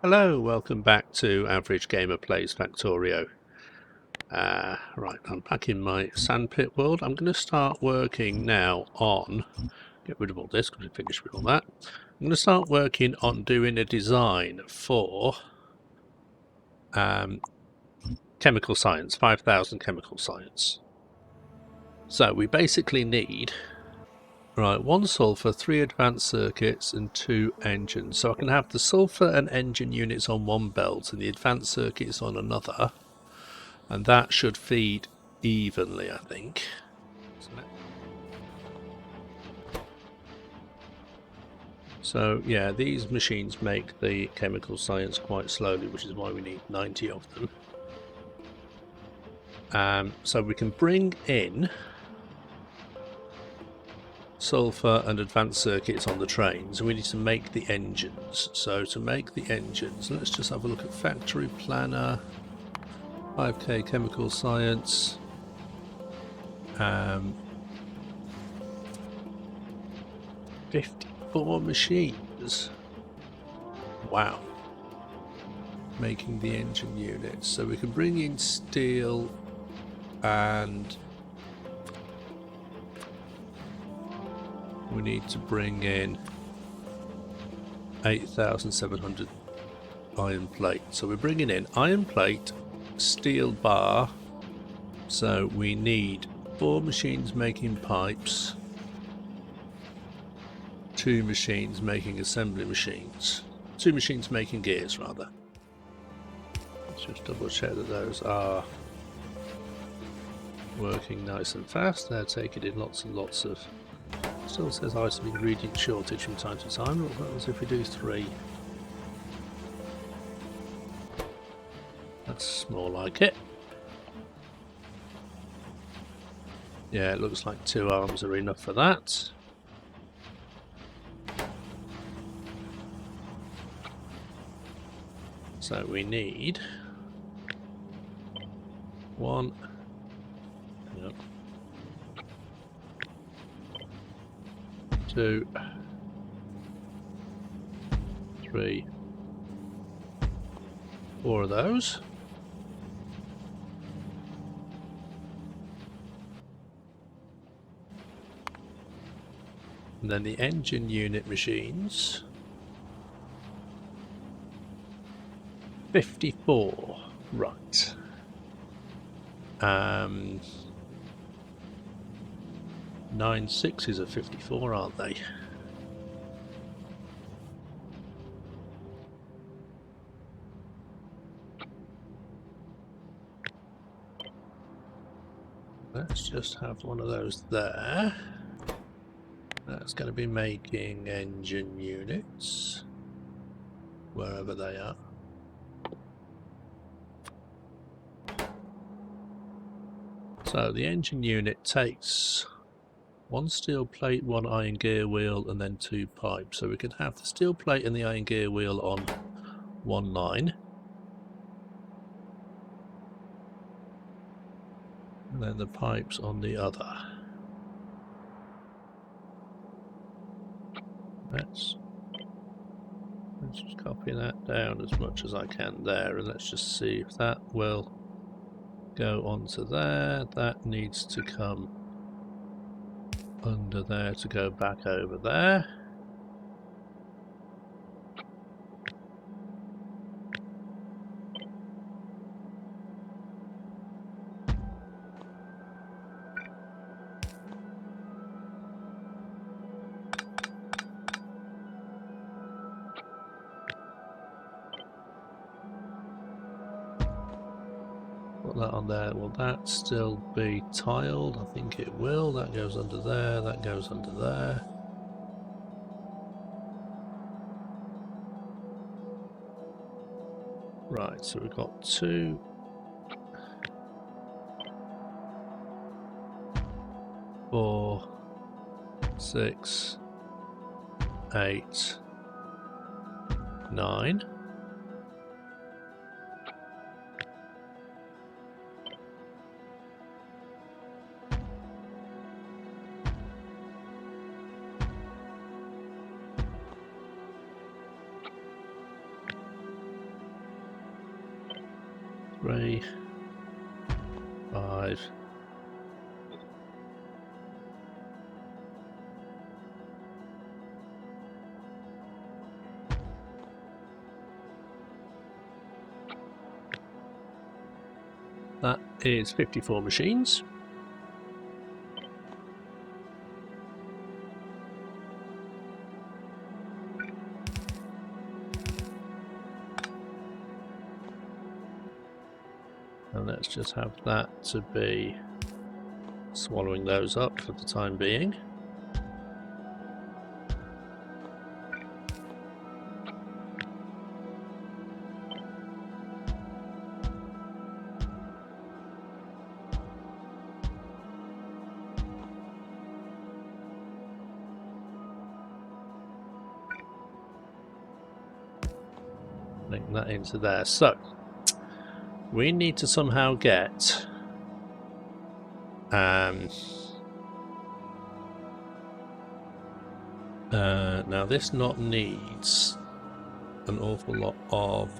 Hello, welcome back to Average Gamer Plays Factorio. Right, I'm back in my sandpit world. I'm going to start working now on... Get rid of all this because we finished with all that. I'm going to start working on doing a design for chemical science, 5000 chemical science. So we basically need... Right, 1 sulfur, 3 advanced circuits and 2 engines. So I can have the sulfur and engine units on one belt and the advanced circuits on another. And that should feed evenly, I think. So yeah, these machines make the chemical science quite slowly, which is why we need 90 of them. So we can bring in sulfur and advanced circuits on the trains, and we need to make the engines. So to make the engines, let's just have a look at factory planner, 5k chemical science, 54 machines. Wow. Making the engine units. So we can bring in steel and we need to bring in 8,700 iron plate. So we're bringing in iron plate, steel bar. So we need 4 machines making pipes, 2 machines making assembly machines, 2 machines making gears rather. Let's just double check that those are working nice and fast. They're taking in lots and lots of... Still says item ingredient shortage from time to time. What happens if we do 3? That's more like it. Yeah, it looks like 2 arms are enough for that. So we need 1. Yep. 2, 3, 4 of those. And then the engine unit machines. 54. Right. 9 6s are 54, aren't they? Let's just have one of those there. That's going to be making engine units, wherever they are. So the engine unit takes 1 steel plate, 1 iron gear wheel, and then 2 pipes. So we can have the steel plate and the iron gear wheel on one line. And then the pipes on the other. Let's just copy that down as much as I can there, and let's just see if that will go onto there. That needs to come under there to go back over there. Put that on there. Will that still be tiled? I think it will. That goes under there, that goes under there. Right, so we've got 2, 4, 6, 8, 9. X-ray 5. That is 54 machines. And let's just have that to be swallowing those up for the time being. Link that into there. So we need to somehow get now this not needs an awful lot of,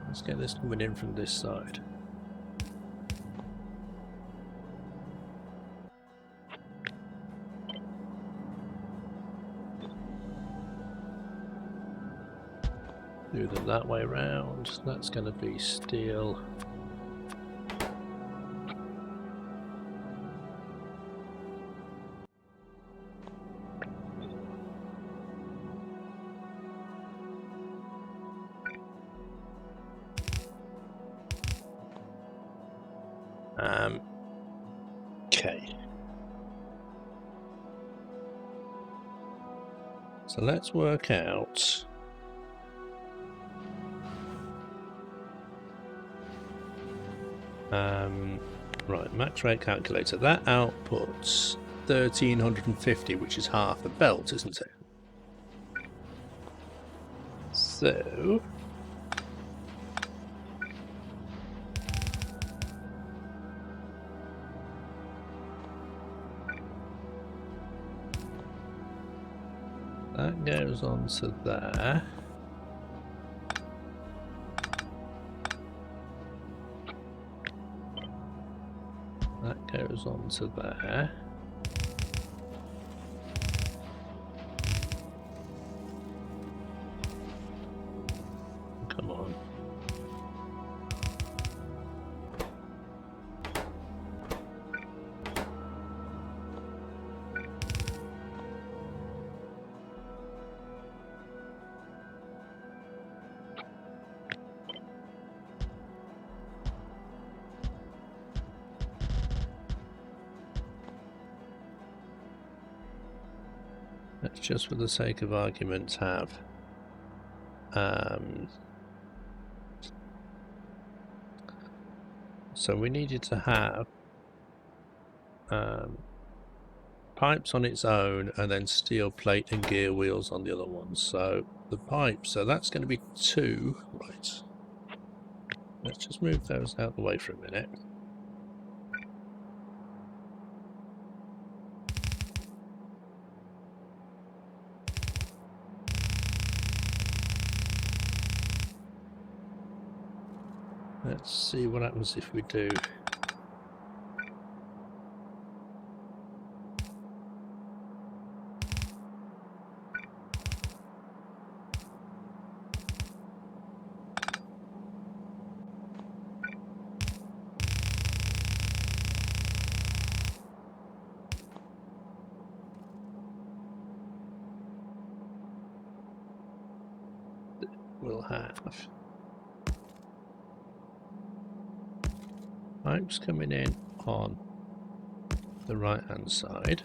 let's get this coming in from this side. Do them that way around. That's going to be steel. Okay. So let's work out right, max rate calculator. That outputs 1350, which is half a belt, isn't it? So that goes on to there. That goes on to there. Come on. Let's just for the sake of arguments have so we needed to have pipes on its own and then steel plate and gear wheels on the other one. So the pipe, so that's going to be 2, right? Let's just move those out of the way for a minute. Let's see what happens if we do. We'll have pipes coming in on the right hand side.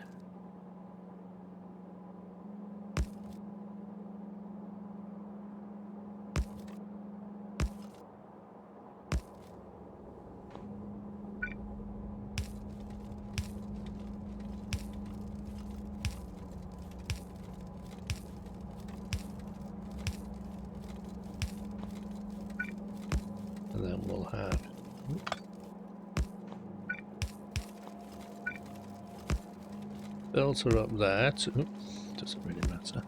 And then we'll have filter up there to, doesn't really matter.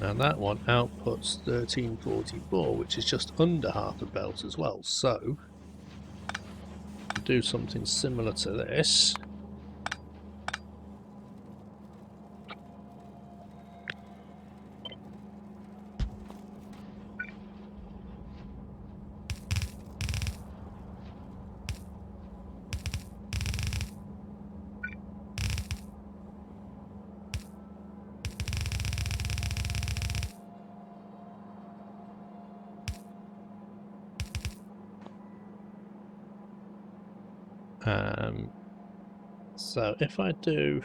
Now that one outputs 1344, which is just under half a belt as well. So do something similar to this. So if I do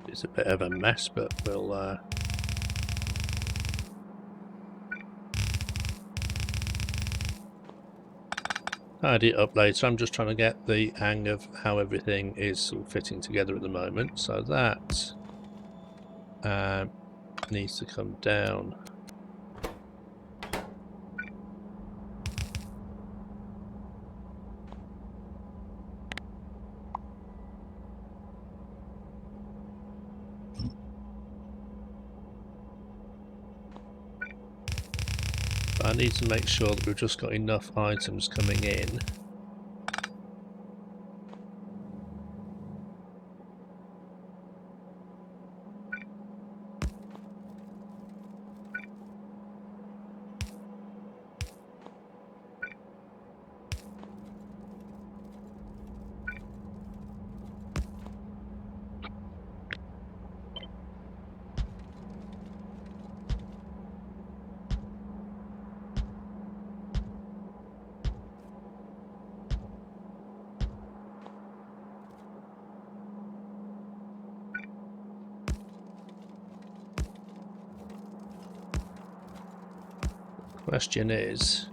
it's a bit of a mess, but we'll tidy it up later. I'm just trying to get the hang of how everything is sort of fitting together at the moment. So that needs to come down. I need to make sure that we've just got enough items coming in. Question is,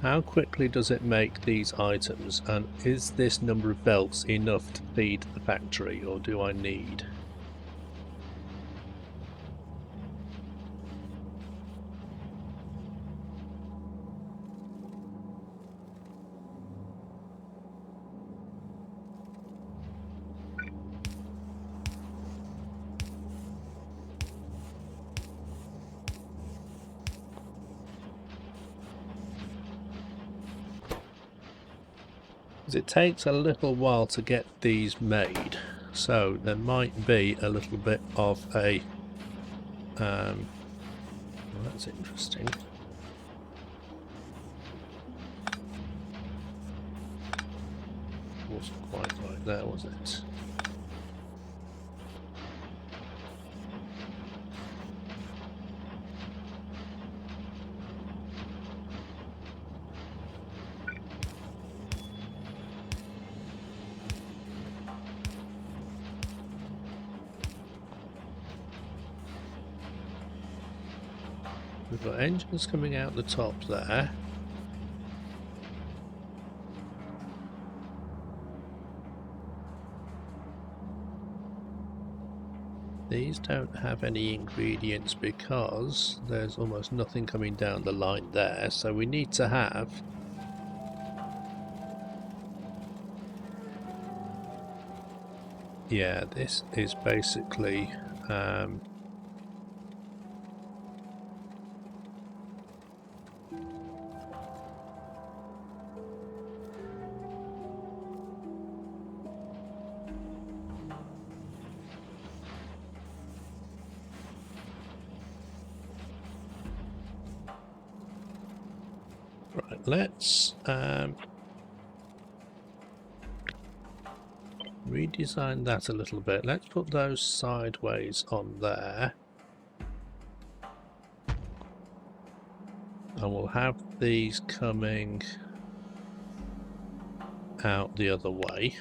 how quickly does it make these items, and is this number of belts enough to feed the factory, or do I need? It takes a little while to get these made, so there might be a little bit of a well, that's interesting. Wasn't quite right there, was it? We've got engines coming out the top there. These don't have any ingredients because there's almost nothing coming down the line there, so we need to have yeah, this is basically right, let's redesign that a little bit. Let's put those sideways on there. And we'll have these coming out the other way.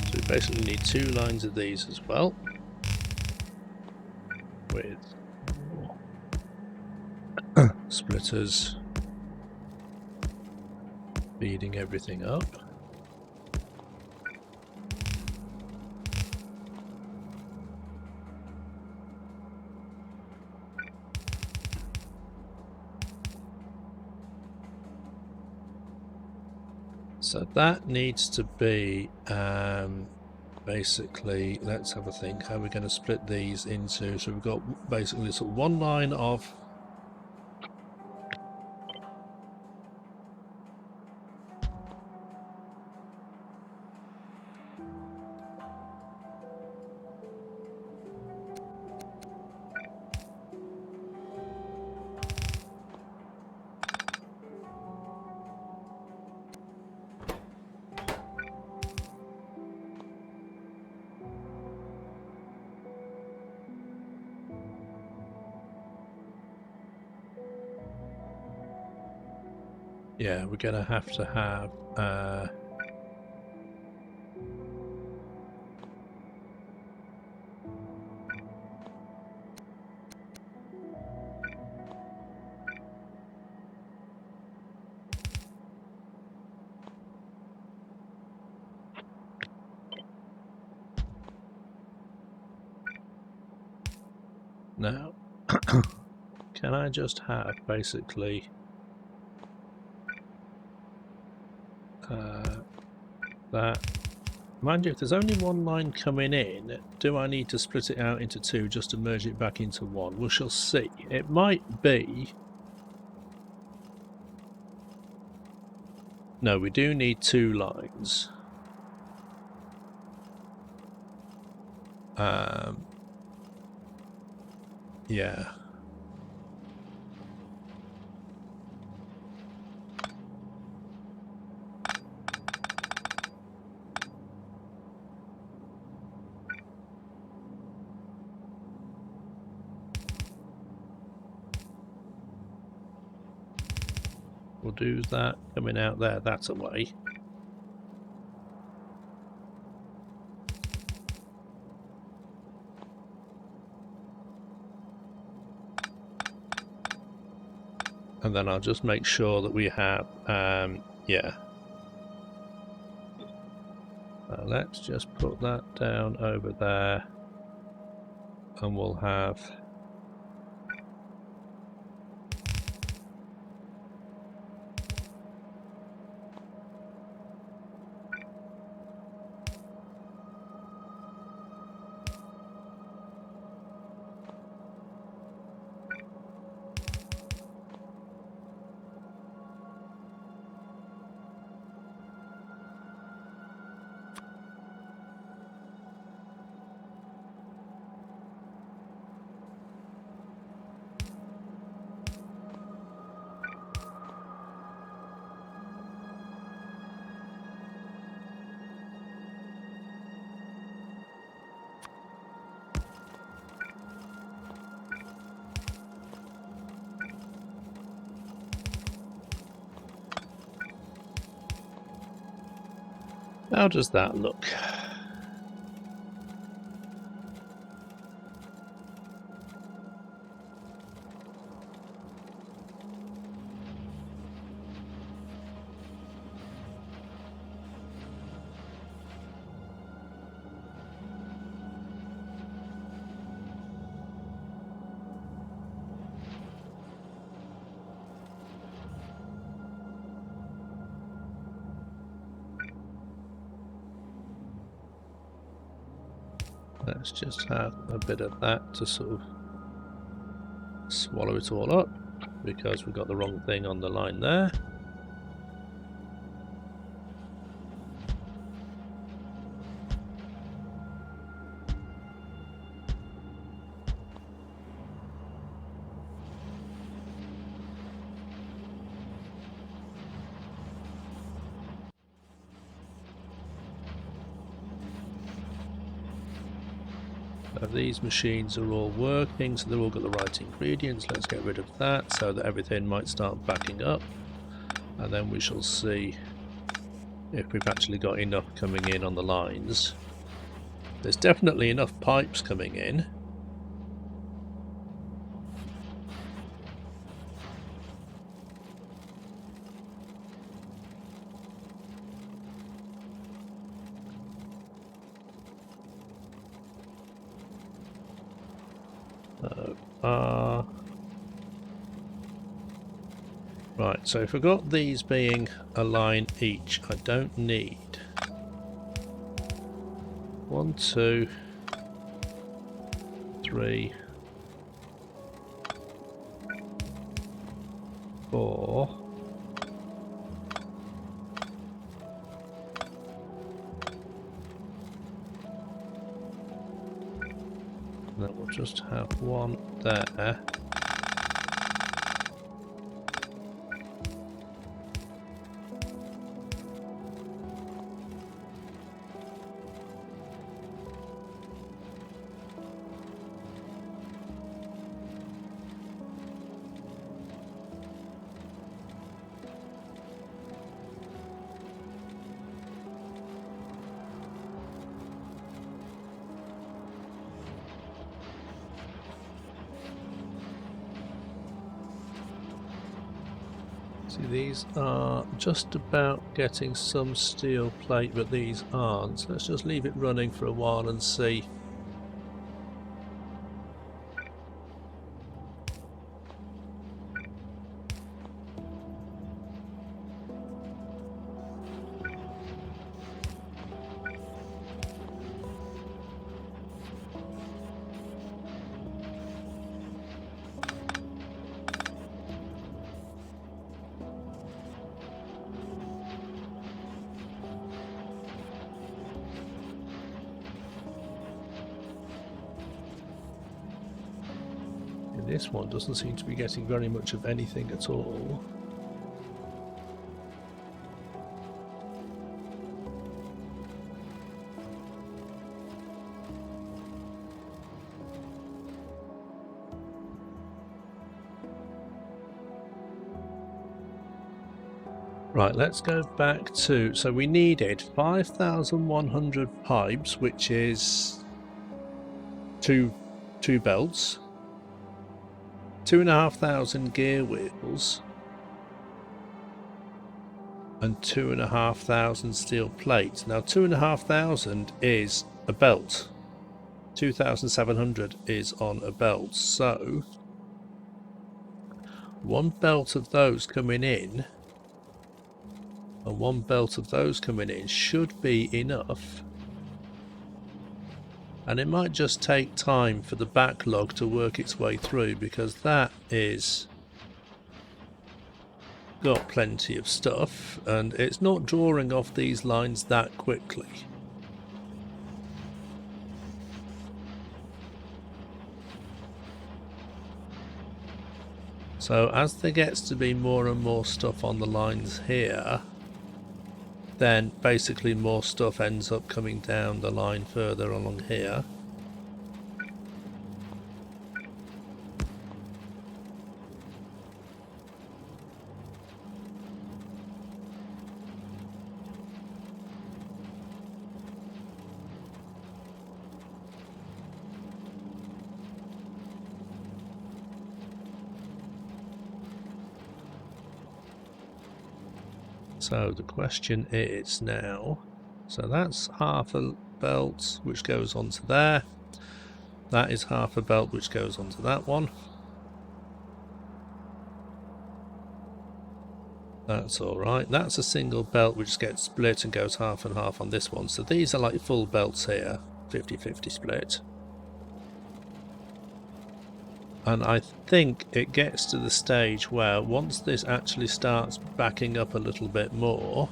So we basically need 2 lines of these as well, with splitters feeding everything up. So that needs to be basically, let's have a think how we're going to split these into. So we've got basically sort of one line of yeah, we're going to have now can I just have basically that, mind you, if there's only one line coming in, do I need to split it out into 2 just to merge it back into 1? We shall see. It might be, no, we do need 2 lines. Yeah. We'll do that coming out there, that's a way. And then I'll just make sure that we have, yeah. Let's just put that down over there, and we'll have How does that look? Let's just have a bit of that to sort of swallow it all up, because we've got the wrong thing on the line there. These machines are all working, so they've all got the right ingredients. Let's get rid of that so that everything might start backing up, and then we shall see if we've actually got enough coming in on the lines. There's definitely enough pipes coming in. Right, so if we've got these being a line each, I don't need 1, 2, 3, 4. Then we'll just have one there. See, these are just about getting some steel plate, but these aren't. So let's just leave it running for a while and see. This one doesn't seem to be getting very much of anything at all. Right, let's go back to, so we needed 5,100 pipes, which is two belts, 2,500 gear wheels, and 2,500 steel plates. Now 2,500 is a belt, 2,700 is on a belt, so one belt of those coming in and one belt of those coming in should be enough. And it might just take time for the backlog to work its way through, because that is got plenty of stuff and it's not drawing off these lines that quickly. So as there gets to be more and more stuff on the lines here, then basically more stuff ends up coming down the line further along here. So the question is now, so that's half a belt which goes onto there. That is half a belt which goes onto that one. That's alright. That's a single belt which gets split and goes half and half on this one. So these are like full belts here, 50-50 split. And I think it gets to the stage where once this actually starts backing up a little bit more,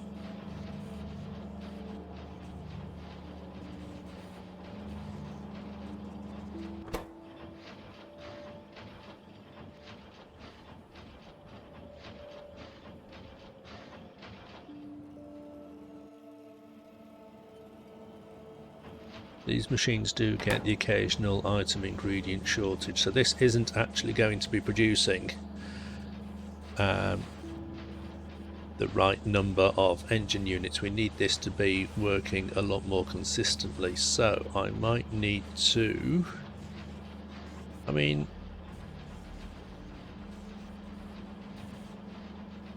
these machines do get the occasional item ingredient shortage, so this isn't actually going to be producing the right number of engine units. We need this to be working a lot more consistently, so I might need to, I mean,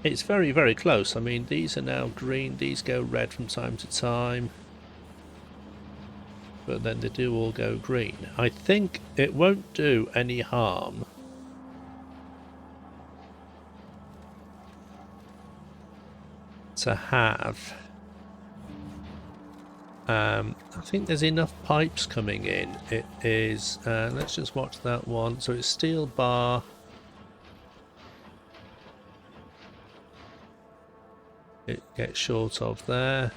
it's very, very close. I mean, these are now green, these go red from time to time, but then they do all go green. I think it won't do any harm to have, I think there's enough pipes coming in. It is, let's just watch that one. So it's steel bar. It gets short of there.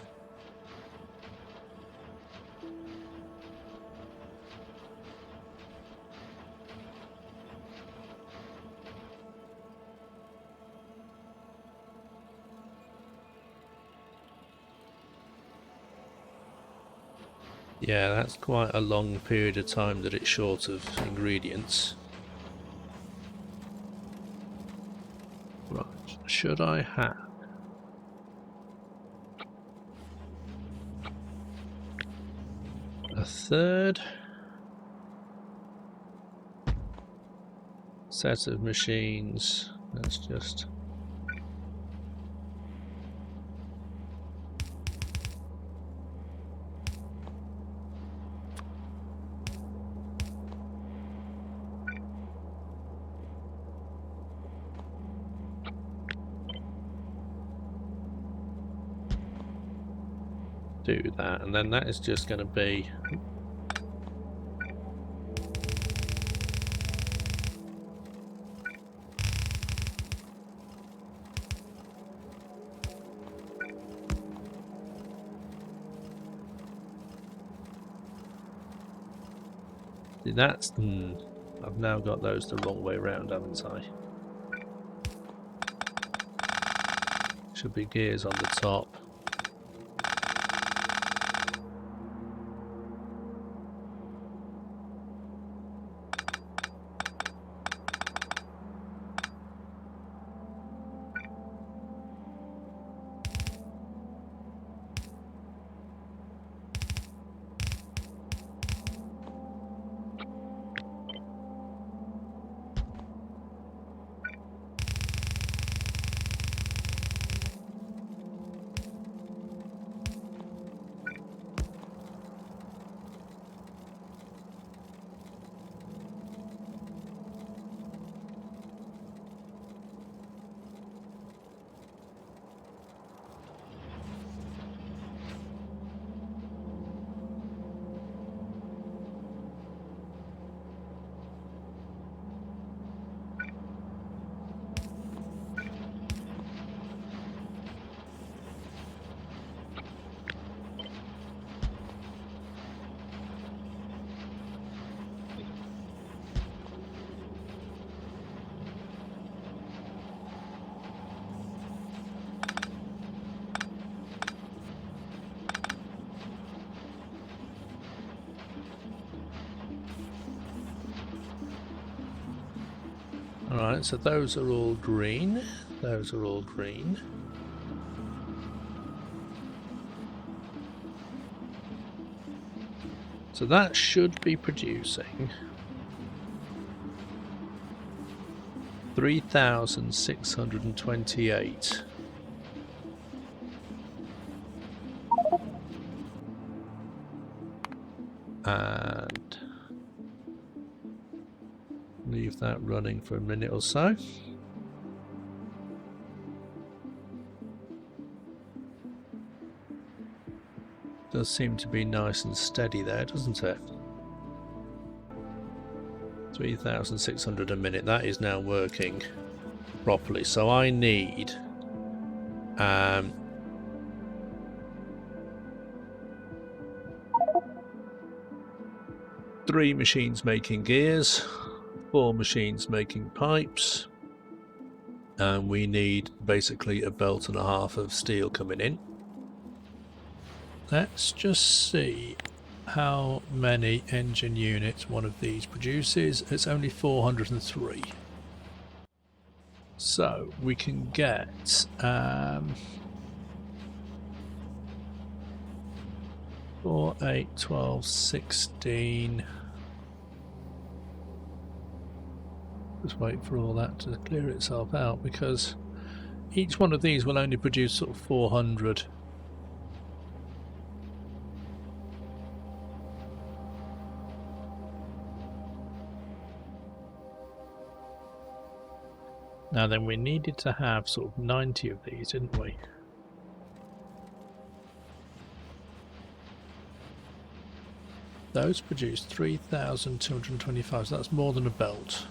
Yeah, that's quite a long period of time that it's short of ingredients. Right, should I have a third set of machines? Let's just do that, and then that is just going to be that's I've now got those the wrong way round, haven't I? Should be gears on the top. Alright, so those are all green. Those are all green. So that should be producing 3,628. and leave that running for a minute or so. Does seem to be nice and steady there, doesn't it? 3,600 a minute. That is now working properly. So I need 3 machines making gears, 4 machines making pipes, and we need basically a belt and a half of steel coming in. Let's just see how many engine units one of these produces. It's only 403. So we can get 4, 8, 12, 16. Just wait for all that to clear itself out, because each one of these will only produce sort of 400. Now then, we needed to have sort of 90 of these, didn't we? Those produce 3,225, so that's more than a belt.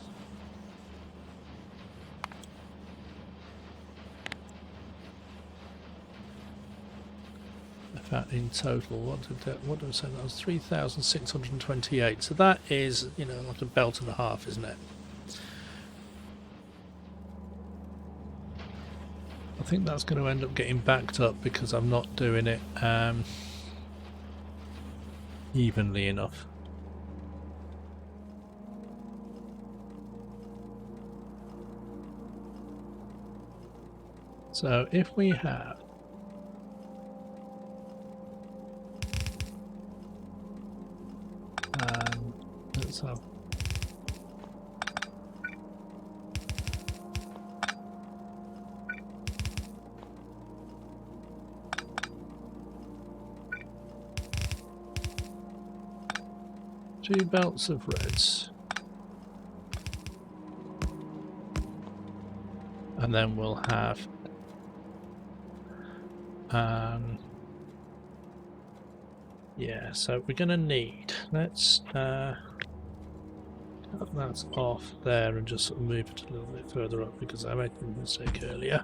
In fact, in total, what did I say? That was 3,628. So that is, you know, like a belt and a half, isn't it? I think that's going to end up getting backed up because I'm not doing it evenly enough. So if we have let's have two belts of reds, and then we'll have yeah, so we're going to need, let's cut that off there and just sort of move it a little bit further up because I made a mistake earlier.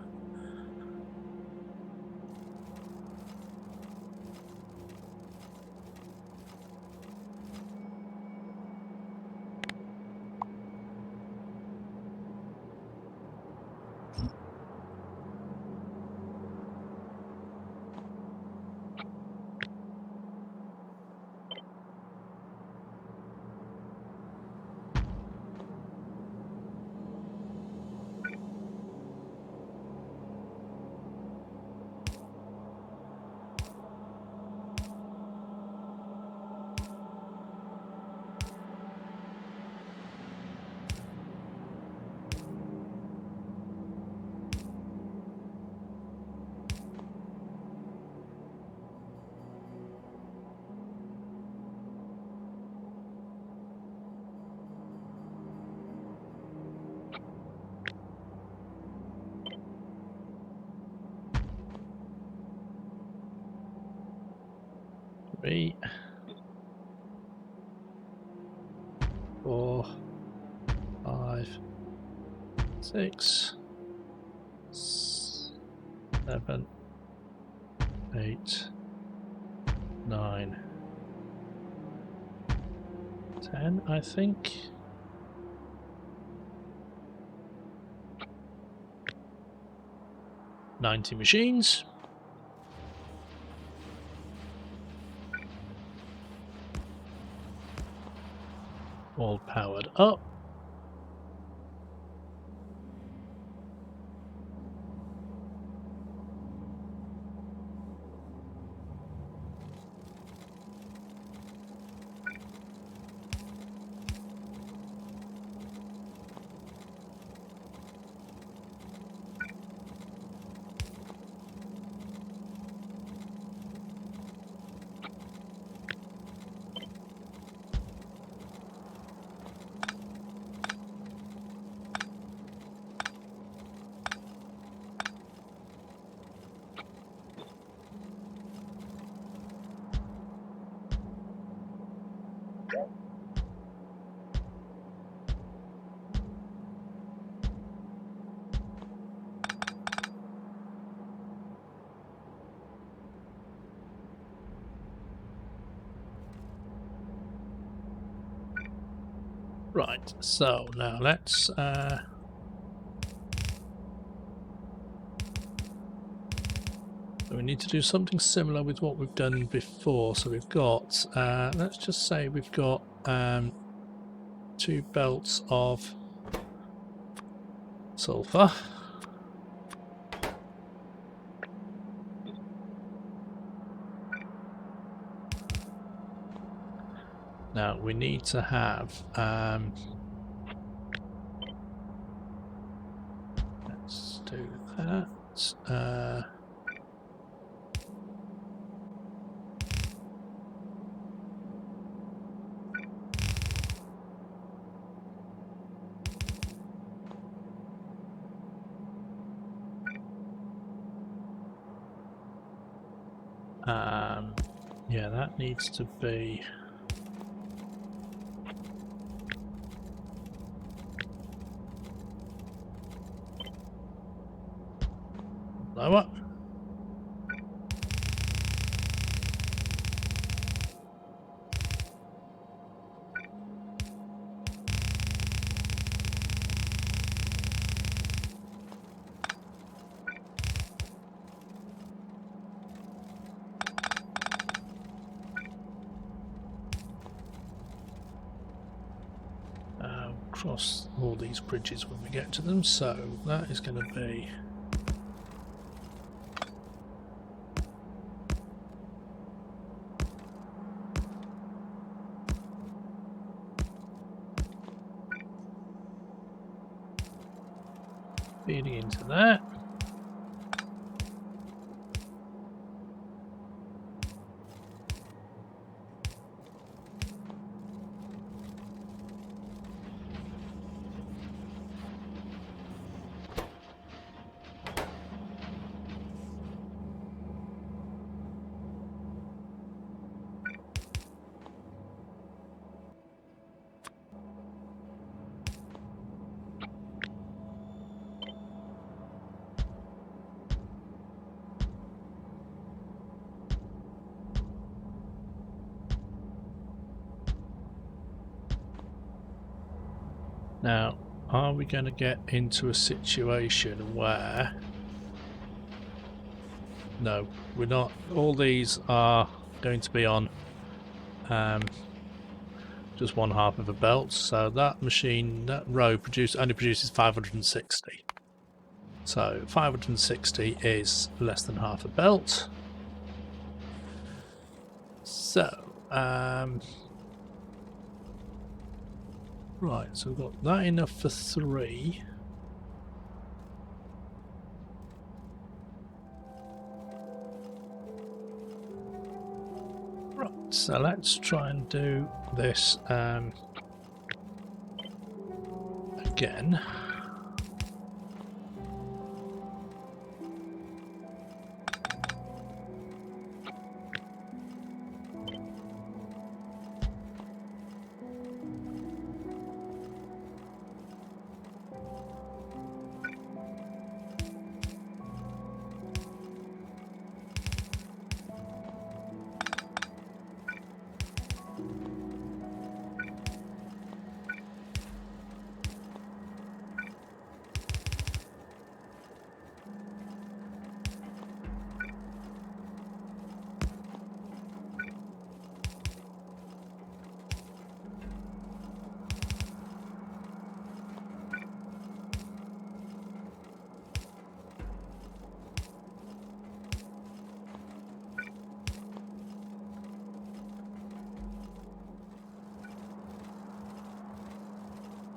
Three, 4, 5, 6, 7, 8, 9, 10, I think. $90 machines. All powered up. Right, so now let's we need to do something similar with what we've done before. So we've got let's just say we've got 2 belts of sulfur. Now we need to have let's do that. Yeah, that needs to be lower. Cross all these bridges when we get to them, so that is going to be feeding into that. Now, are we going to get into a situation where... No, we're not. All these are going to be on just one half of a belt, so that machine, that row only produces 560. So 560 is less than half a belt. So, right, so we've got that enough for 3. Right, so let's try and do this again.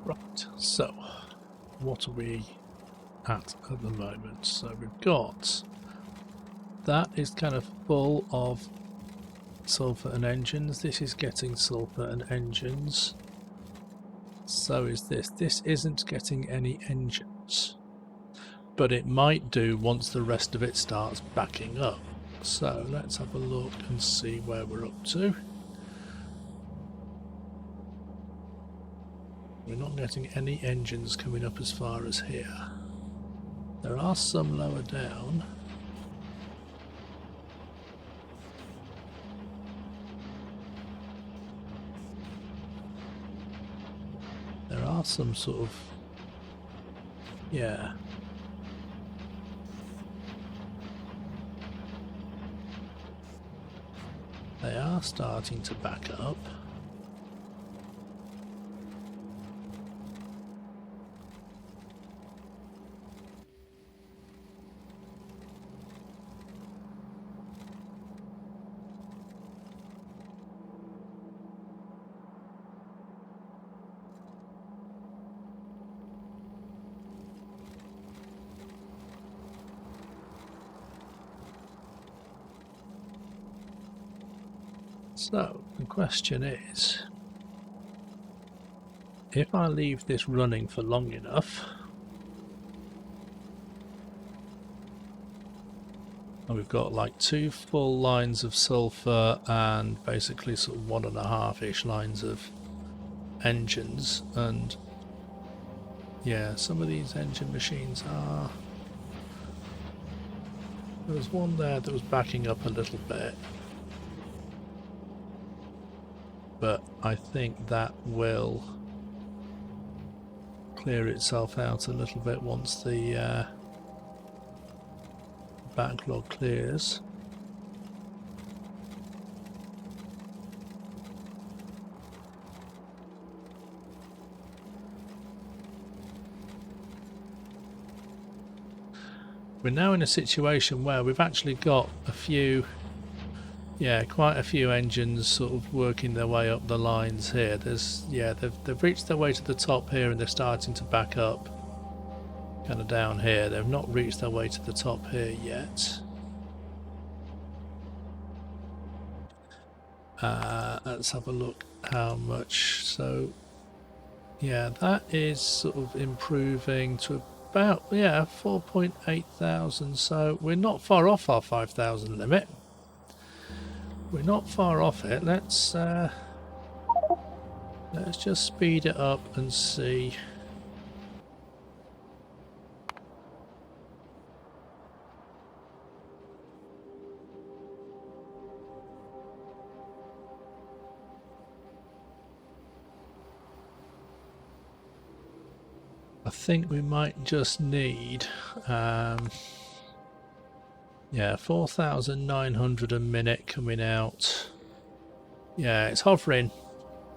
Right, so what are we at the moment? So we've got that is kind of full of sulfur and engines. This is getting sulfur and engines. So is this. This isn't getting any engines, but it might do once the rest of it starts backing up. So let's have a look and see where we're up to. We're not getting any engines coming up as far as here. There are some lower down. some sort of, yeah. They are starting to back up. So the question is, if I leave this running for long enough, and we've got like 2 full lines of sulfur and basically sort of 1.5-ish lines of engines, and yeah, some of these engine machines are... There was one there that was backing up a little bit, but I think that will clear itself out a little bit once the backlog clears. We're now in a situation where we've actually got a few, yeah, quite a few engines sort of working their way up the lines here. There's, yeah, they've reached their way to the top here and they're starting to back up kind of down here. They've not reached their way to the top here yet. Let's have a look how much. So yeah, that is sort of improving to about, yeah, 4.8 thousand. So we're not far off our 5,000 limit. We're not far off it. Let's just speed it up and see. I think we might just need, yeah, 4,900 a minute coming out. Yeah, it's hovering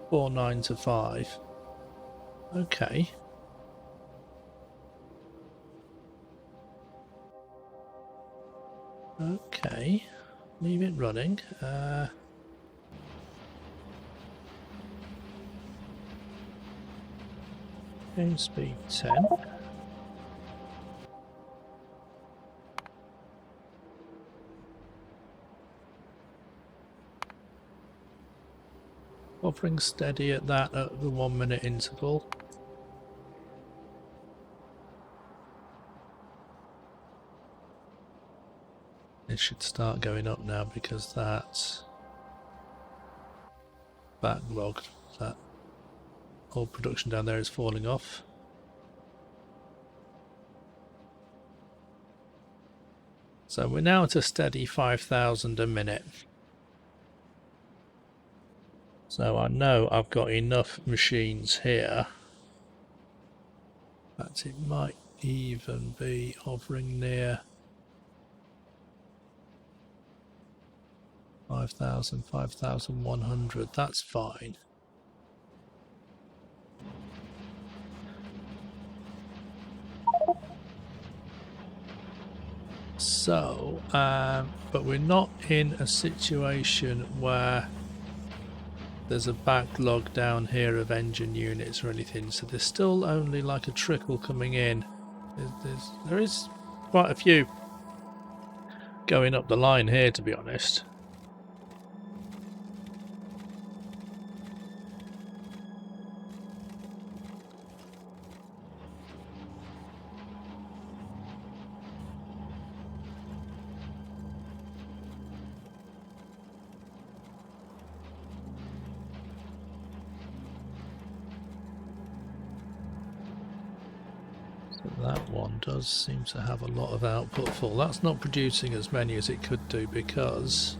4,925. Okay. Okay, leave it running. Game speed 10. Hovering steady at that at the 1 minute interval. It should start going up now because that backlog, that old production down there is falling off. So we're now at a steady 5,000 a minute. So I know I've got enough machines here. In fact, it might even be hovering near 5,000, 5,100. That's fine. So, but we're not in a situation where there's a backlog down here of engine units or anything, so there's still only like a trickle coming in. There is quite a few going up the line here, to be honest. That one does seem to have a lot of output full. That's not producing as many as it could do because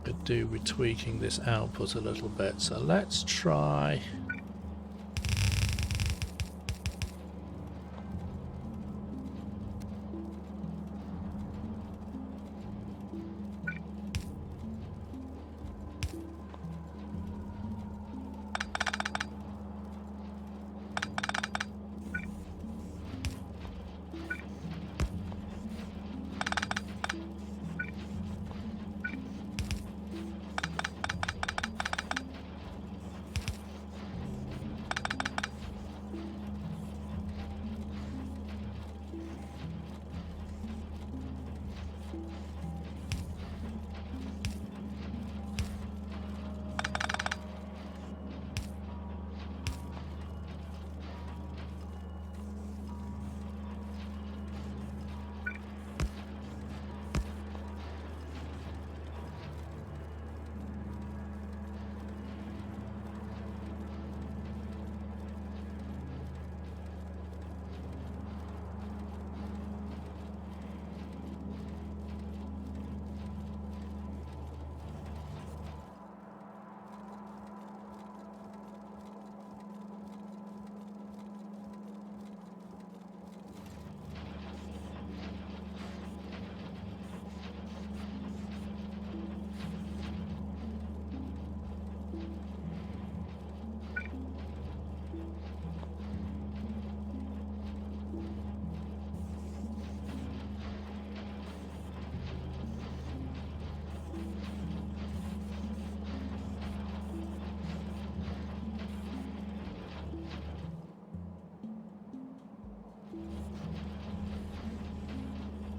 it do with tweaking this output a little bit. So let's try.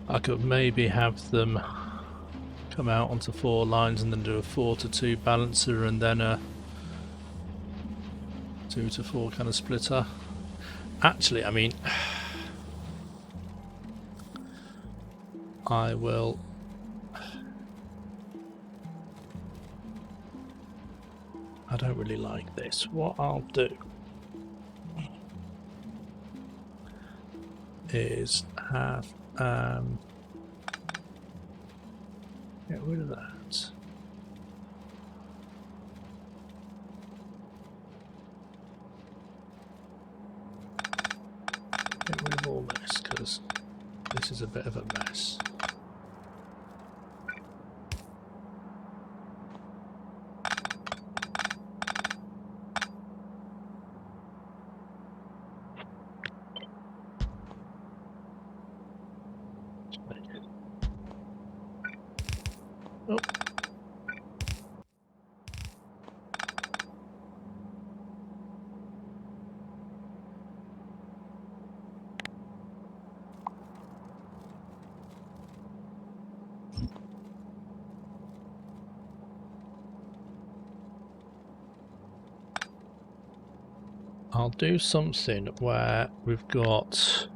I could maybe have them come out onto 4 lines and then do a 4-to-2 balancer and then a 2-to-4 kind of splitter. Actually, I mean, I will. I don't really like this. What I'll do is have get rid of that. Get rid of all this because this is a bit of a mess. Oh. I'll do something where we've got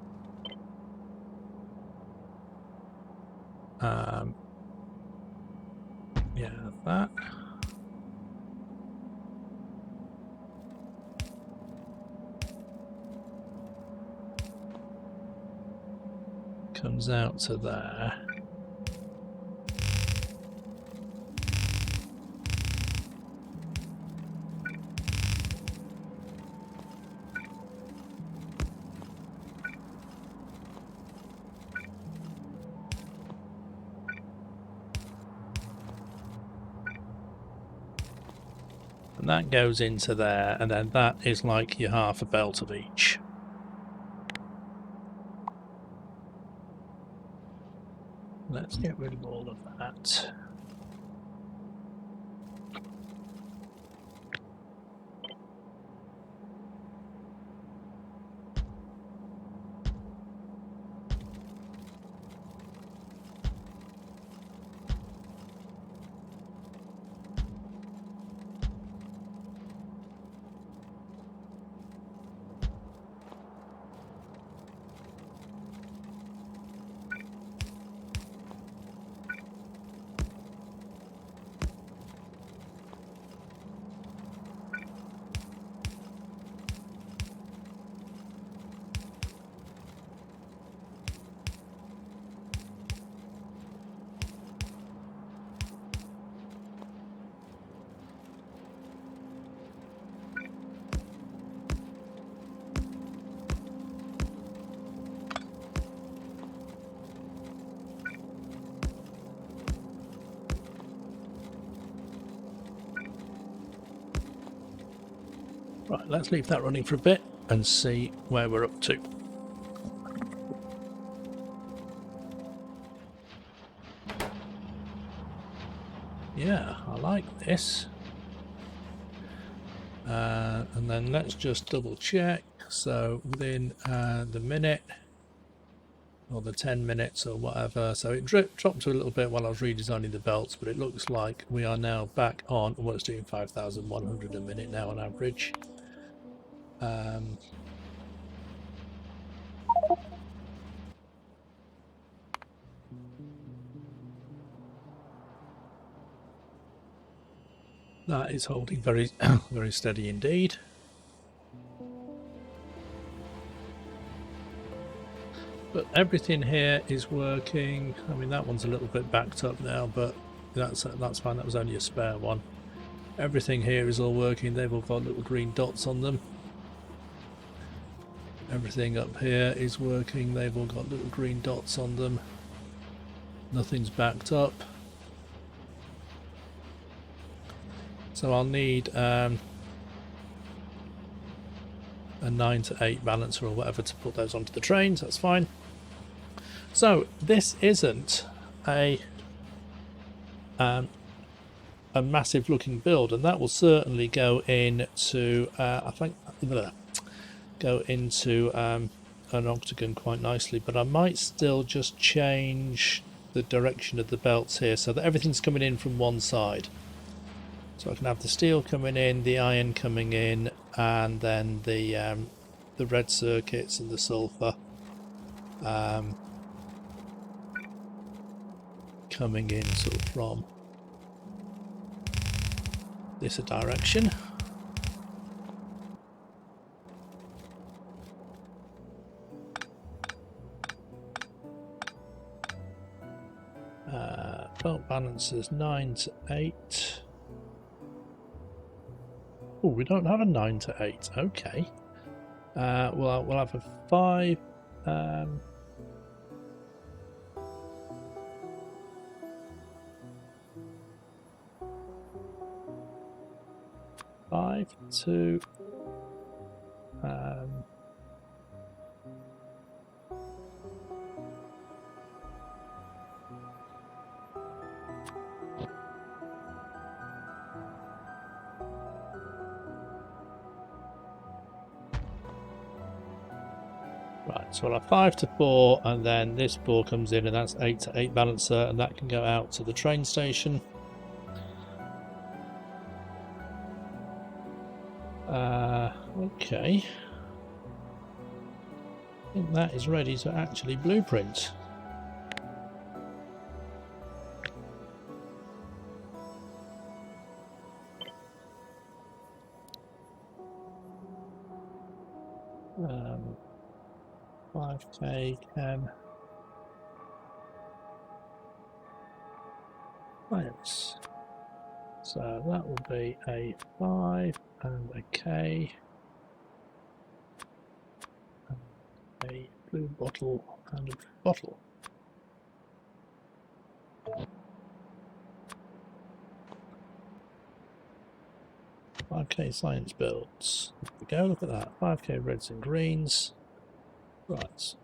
yeah, that. Comes out to there. And that goes into there, and then that is like your half a belt of each. Let's get rid of all of that. Right, let's leave that running for a bit and see where we're up to. Yeah, I like this. And then let's just double check. So within the minute or the 10 minutes or whatever, so it dropped a little bit while I was redesigning the belts, but it looks like we are now back on, well, it's doing 5,100 a minute now on average. That is holding very very steady indeed. But everything here is working. I mean, that one's a little bit backed up now, but that's fine. That was only a spare one. Everything here is all working. They've all got little green dots on them. Everything up here is working. They've all got little green dots on them. Nothing's backed up. So I'll need a 9 to 8 balancer or whatever to put those onto the trains. That's fine. So this isn't a massive looking build, and that will certainly go into I think go into an octagon quite nicely, but I might still just change the direction of the belts here so that everything's coming in from one side. So I can have the steel coming in, the iron coming in, and then the red circuits and the sulfur coming in sort of from this direction. Belt balancers 9 to 8. Oh, we don't have a 9 to 8. Okay. Well, we'll have a 5. 5 to right, so we'll have 5 to 4, and then this 4 comes in, and that's 8 to 8 balancer, and that can go out to the train station. Okay. I think that is ready to actually blueprint. Um, 5k can plants. So that will be a 5 and a K. A blue bottle and a bottle. $5k science builds. There we go, look at that. 5k reds and greens. Right,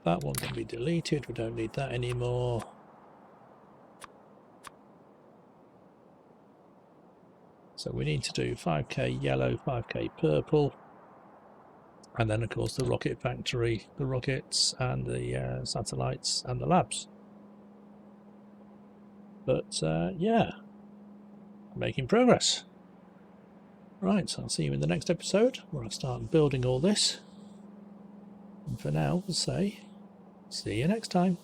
that one can be deleted, we don't need that anymore. So we need to do 5k yellow, 5k purple. And then, of course, the rocket factory, the rockets and the satellites and the labs. But, yeah, making progress. Right, so I'll see you in the next episode where I start building all this. And for now, we'll say, see you next time.